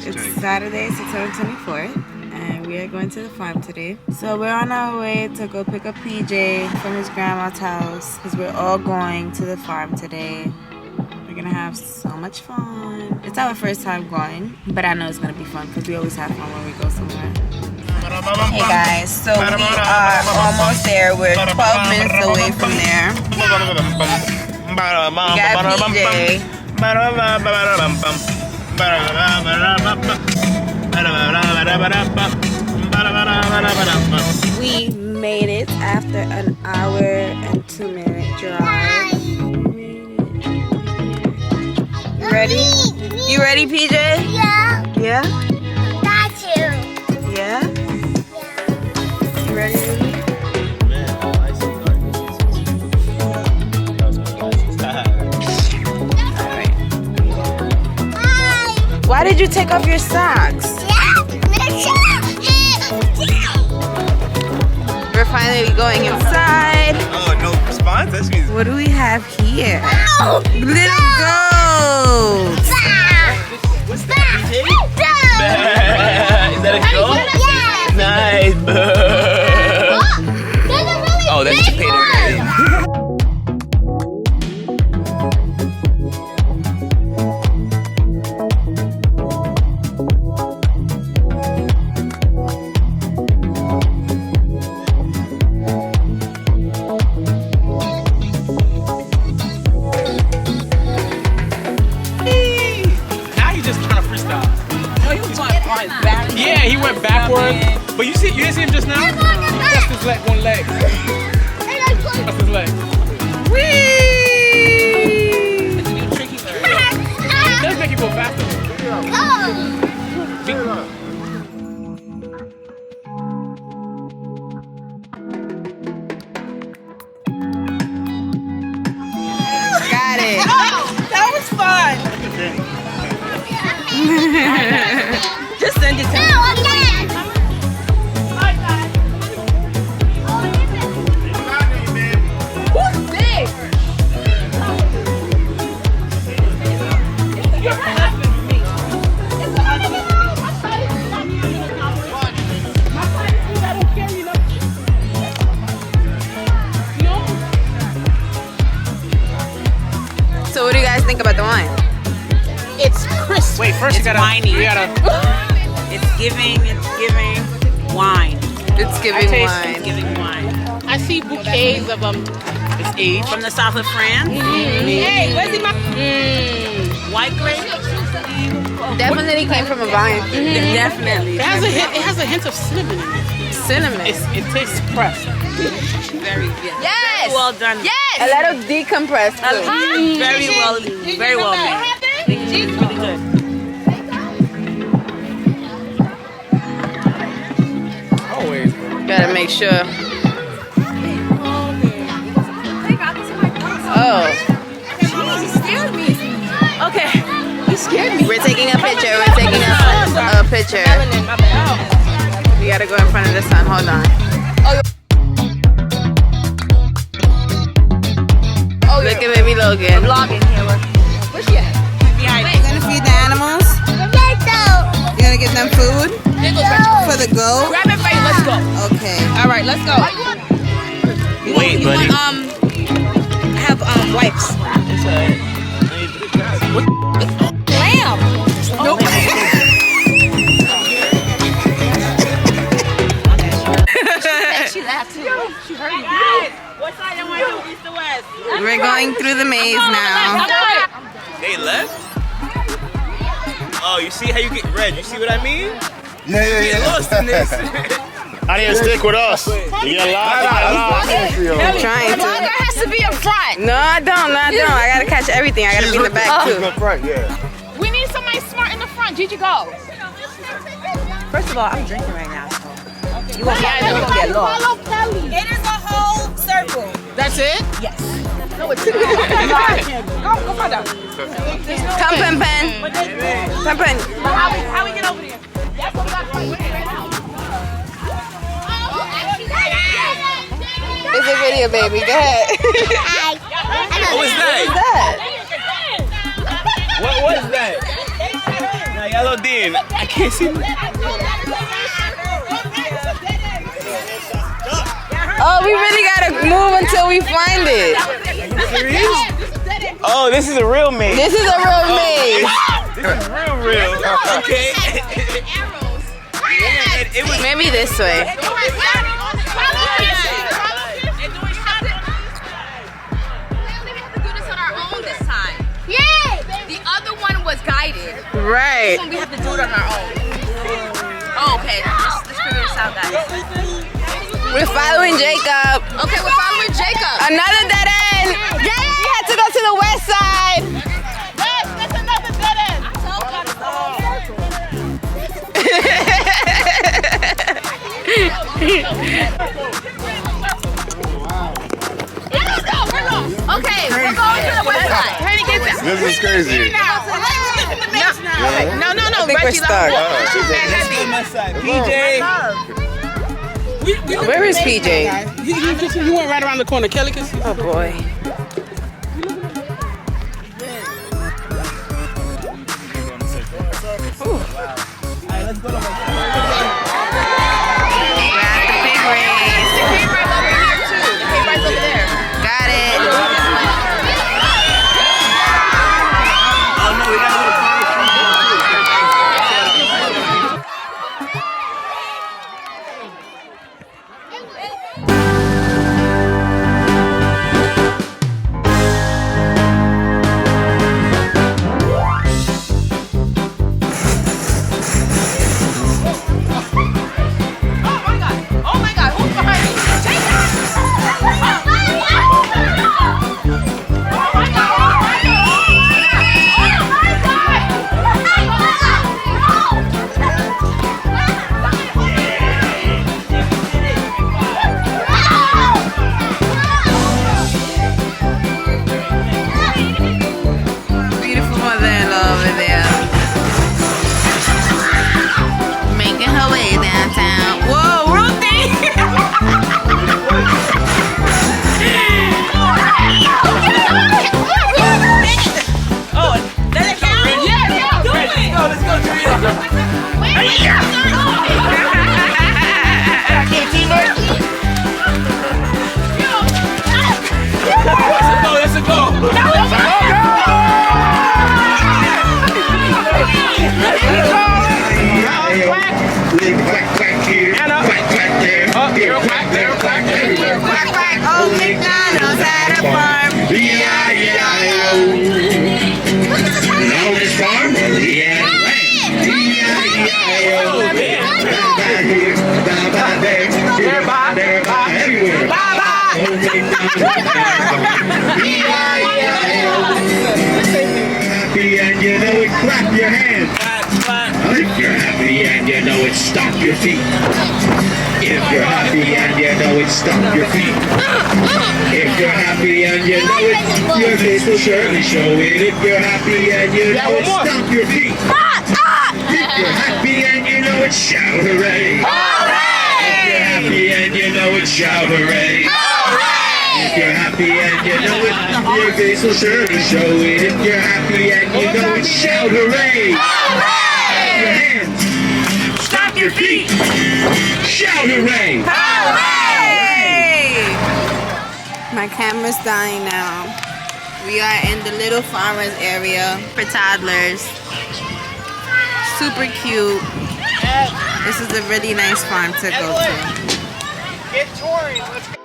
It's Saturday, September 24th, and we are going to the farm today. So we're on our way to go pick up PJ from his grandma's house because we're all going to the farm today. We're gonna have so much fun. It's our first time going, but I know it's gonna be fun because we always have fun when we go somewhere. Hey guys, so we are almost there. We're 12 minutes away from there. We got PJ. We made it after an hour and 2-minute drive. You ready? You ready, PJ? Yeah. Yeah? Got you. Yeah? You ready? Alright. Why did you take off your socks? We're finally going inside. Oh, no response? That means. What do we have here? Little goats. What's that? Is that a goat? Yeah. Nice. Oh, that's Japan. Yeah, he went backward. But you didn't see him just now? That's his leg, one leg. That's his leg. Whee! It does make you go faster. Got it. That was fun. Just send it to me. Who's big? So what do you guys think about the wine? It's crisp. Wait, first it's we winey. gotta. It's giving wine. It's giving wine. It's giving wine. I see bouquets of them. It's aged. From the south of France. Hey, where's my White grape. Definitely came from a vine. Definitely. It has a hint of cinnamon in it. Cinnamon. It tastes pressed. Very Yes. Very well done. Yes. A little decompressed too. Very well made. It's really good. Always. Gotta make sure. Oh. Jeez, you scared me. Okay. You scared me. We're taking a picture. We're taking a picture. We gotta go in front of the sun. Hold on. Oh, look at baby Logan. I'm vlogging here. Where's she at? Behind me. You're gonna feed the animals? You're gonna give them food? For the goat? Grab it, baby. Let's go. Okay. All right, let's go. Wait, buddy. I have wipes. Lamb. Nope. She laughed too. She heard me. What side am I doing? East or west? We're going through the maze now. They left? Oh, you see how you get red? You see what I mean? Yeah. Get lost in this. I need to stick with us. You get lost. I'm trying to. has to be up front. No, I don't. I gotta catch everything. I gotta be in the back too. We need somebody smart in the front. Gigi, go. First of all, I'm drinking right now. So. You won't get lost. It is a whole circle. That's it? Yes. No, it's Go find out. Come, Pen Pen. Pen Pen. How we get over there? That's what we got to do right now. It's a video, baby. Go ahead. What was that? What is that? What was that? Now y'all Dean. I can't see. Oh, we really gotta move until we find it. Oh, this is a real maze. This is a real maze. This is real. Okay. It was Maybe this way. Guided. Right. We have to do it on our own. Oh, okay. Let's figure this out, guys. We're following Jacob. Okay, we're following Jacob. Another dead end. We had to go to the west side. Yes, that's another dead end. Okay, we're going to the west side. Honey, get that. This is crazy. No. I think we're stuck. PJ. Where is PJ? You went right around the corner. Kelly can see. Oh boy. Happy and you know it, clap your hands. If you're happy and you know it, stomp your feet. If you're happy and you know it, stomp your feet. If you're happy and you know it, your face will surely show it. If you're happy and you know it, stomp your feet. If you're happy and you know it, shout hooray. If you're happy and you know it, shout hooray. If you're happy and you know it, your face will surely show it. If you're happy and you know it, shout hooray! Clap your hands, stomp your feet, shout hooray! Hooray! My camera's dying now. We are in the little farmers area for toddlers. Super cute. This is a really nice farm to go to. Get touring. Let's go.